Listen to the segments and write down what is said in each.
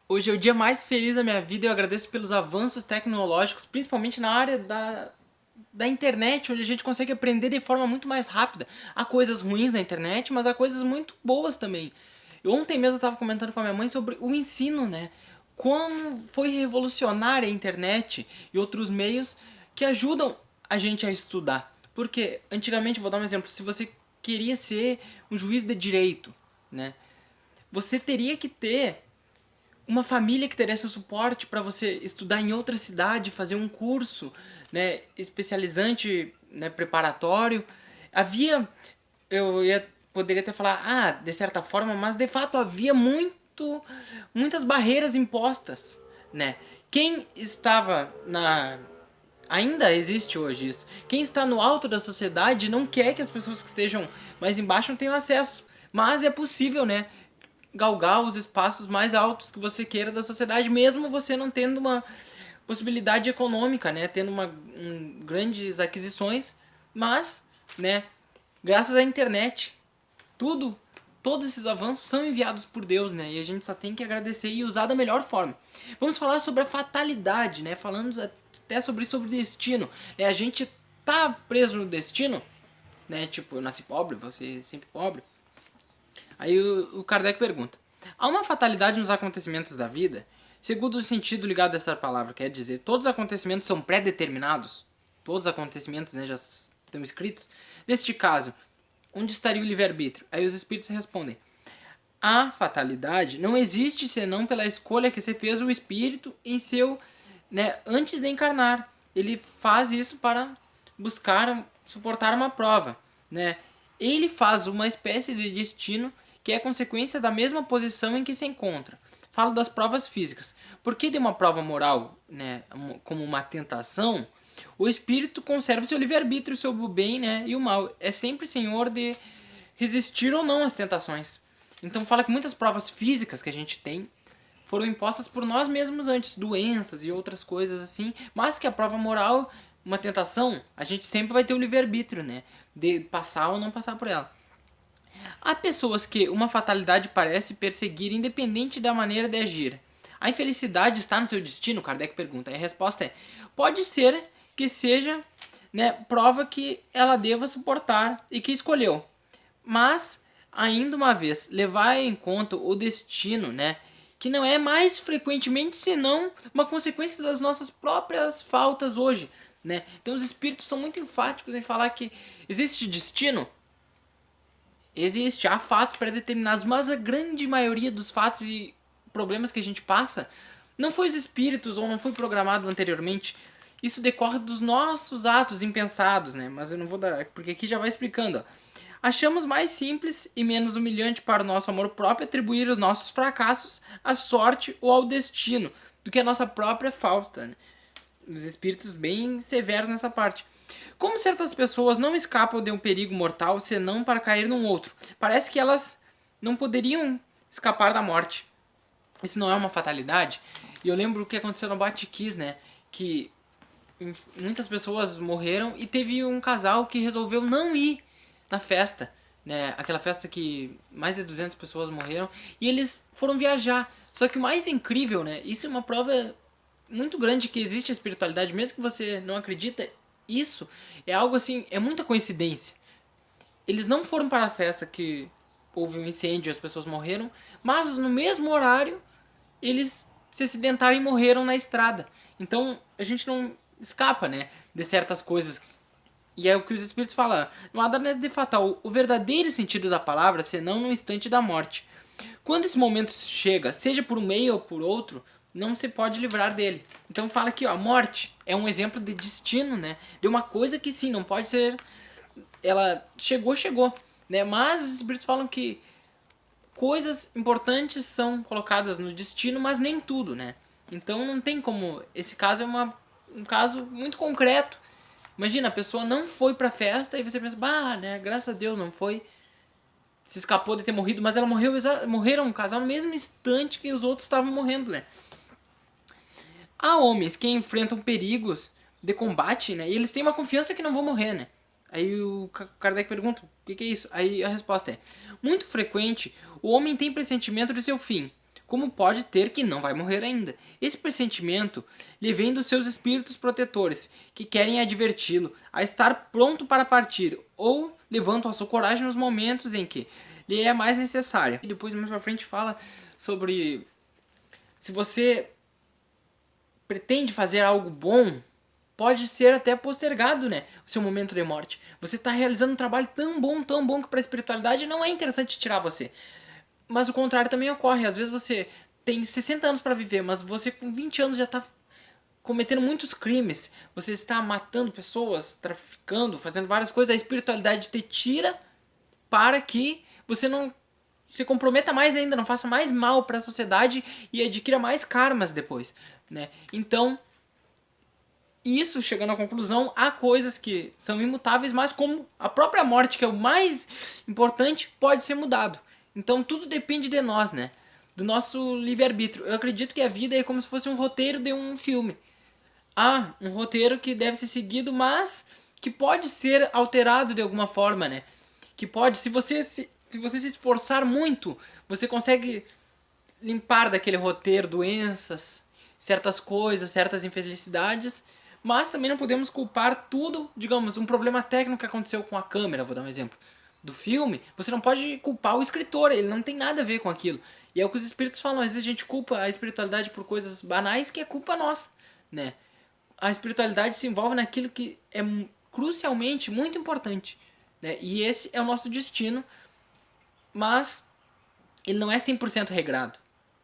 Hoje é o dia mais feliz da minha vida e eu agradeço pelos avanços tecnológicos, principalmente na área da internet, onde a gente consegue aprender de forma muito mais rápida. Há coisas ruins na internet, mas há coisas muito boas também. Ontem mesmo eu estava comentando com a minha mãe sobre o ensino, né? Como foi revolucionária a internet e outros meios que ajudam a gente a estudar. Porque antigamente, vou dar um exemplo, se você queria ser um juiz de direito, né? Você teria que ter uma família que teria seu suporte para você estudar em outra cidade, fazer um curso, né, especializante, né, preparatório. Havia, poderia até falar, de certa forma, mas de fato havia muitas barreiras impostas, né? Quem estava na Ainda existe hoje isso. Quem está no alto da sociedade não quer que as pessoas que estejam mais embaixo não tenham acesso. Mas é possível, né? Galgar os espaços mais altos que você queira da sociedade, mesmo você não tendo uma possibilidade econômica, né? Tendo grandes aquisições, mas, né? Graças à internet, tudo, todos esses avanços são enviados por Deus, né? E a gente só tem que agradecer e usar da melhor forma. Vamos falar sobre a fatalidade, né? Falando até sobre o destino. Né? A gente tá preso no destino, né? Tipo, eu nasci pobre, você sempre pobre. Aí o Kardec pergunta: há uma fatalidade nos acontecimentos da vida? Segundo o sentido ligado a essa palavra, quer dizer, todos os acontecimentos são pré-determinados? Todos os acontecimentos, né, já estão escritos? Neste caso, onde estaria o livre-arbítrio? Aí os espíritos respondem: a fatalidade não existe senão pela escolha que se fez o espírito em seu, né, antes de encarnar. Ele faz isso para buscar suportar uma prova, né? Ele faz uma espécie de destino que é consequência da mesma posição em que se encontra. Falo das provas físicas. Porque de uma prova moral, né, como uma tentação, o espírito conserva seu livre-arbítrio sobre o bem, né, e o mal. É sempre senhor de resistir ou não às tentações. Então fala que muitas provas físicas que a gente tem foram impostas por nós mesmos antes, doenças e outras coisas assim, mas que a prova moral, uma tentação, a gente sempre vai ter o livre-arbítrio, né, de passar ou não passar por ela. Há pessoas que uma fatalidade parece perseguir independente da maneira de agir. A infelicidade está no seu destino? Kardec pergunta. E a resposta é: pode ser que seja, né, prova que ela deva suportar e que escolheu. Mas, ainda uma vez, levar em conta o destino, né, que não é mais frequentemente senão uma consequência das nossas próprias faltas hoje, né? Então os espíritos são muito enfáticos em falar que existe destino. Existe, há fatos pré-determinados, mas a grande maioria dos fatos e problemas que a gente passa não foi os espíritos ou não foi programado anteriormente. Isso decorre dos nossos atos impensados, né? Mas eu não vou dar, porque aqui já vai explicando. Ó. Achamos mais simples e menos humilhante para o nosso amor próprio atribuir os nossos fracassos à sorte ou ao destino do que a nossa própria falta. Né? Os espíritos bem severos nessa parte. Como certas pessoas não escapam de um perigo mortal senão para cair num outro? Parece que elas não poderiam escapar da morte. Isso não é uma fatalidade? E eu lembro o que aconteceu no Bate-Kiss, né? Que muitas pessoas morreram e teve um casal que resolveu não ir na festa, né? Aquela festa que mais de 200 pessoas morreram e eles foram viajar. Só que o mais incrível, né? Isso é uma prova muito grande que existe a espiritualidade, mesmo que você não acredita, isso é algo assim, é muita coincidência. Eles não foram para a festa que houve um incêndio e as pessoas morreram, mas no mesmo horário eles se acidentaram e morreram na estrada. Então a gente não escapa, né, de certas coisas. E é o que os espíritos falam. Não há nada de fatal. O verdadeiro sentido da palavra, senão no instante da morte. Quando esse momento chega, seja por um meio ou por outro, não se pode livrar dele. Então fala aqui, ó, a morte é um exemplo de destino, né? De uma coisa que sim, não pode ser. Ela chegou, chegou, né? Mas os espíritos falam que coisas importantes são colocadas no destino, mas nem tudo, né? Então não tem como. Esse caso é um caso muito concreto. Imagina, a pessoa não foi pra festa e você pensa, bah, né? Graças a Deus não foi. Se escapou de ter morrido, mas ela morreram um casal no mesmo instante que os outros estavam morrendo, né? Há homens que enfrentam perigos de combate, né? E eles têm uma confiança que não vão morrer, né? Aí o Kardec pergunta, o que é isso? Aí a resposta é, muito frequente, o homem tem pressentimento de seu fim. como pode ter que não vai morrer ainda. Esse pressentimento lhe vem dos seus espíritos protetores, que querem adverti-lo a estar pronto para partir, ou levantam a sua coragem nos momentos em que lhe é mais necessária. E depois, mais pra frente, fala sobre se você pretende fazer algo bom, pode ser até postergado, né, o seu momento de morte. Você está realizando um trabalho tão bom que para a espiritualidade não é interessante tirar você. Mas o contrário também ocorre. Às vezes você tem 60 anos para viver, mas você com 20 anos já está cometendo muitos crimes. Você está matando pessoas, traficando, fazendo várias coisas. A espiritualidade te tira para que você não se comprometa mais ainda, não faça mais mal para a sociedade e adquira mais karmas depois, né? Então, isso, chegando à conclusão, há coisas que são imutáveis, mas como a própria morte, que é o mais importante, pode ser mudado. Então tudo depende de nós, né? Do nosso livre-arbítrio. Eu acredito que a vida é como se fosse um roteiro de um filme. Há um roteiro que deve ser seguido, mas que pode ser alterado de alguma forma, né? Que pode, se você se esforçar muito, você consegue limpar daquele roteiro doenças, certas coisas, certas infelicidades, mas também não podemos culpar tudo, digamos, um problema técnico que aconteceu com a câmera, vou dar um exemplo, do filme, você não pode culpar o escritor, ele não tem nada a ver com aquilo. E é o que os espíritos falam, às vezes a gente culpa a espiritualidade por coisas banais que é culpa nossa, né? A espiritualidade se envolve naquilo que é crucialmente muito importante, né? E esse é o nosso destino, mas ele não é 100% regrado.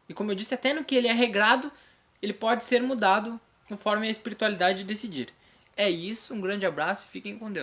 E como eu disse, até no que ele é regrado, ele pode ser mudado conforme a espiritualidade decidir. É isso, um grande abraço e fiquem com Deus.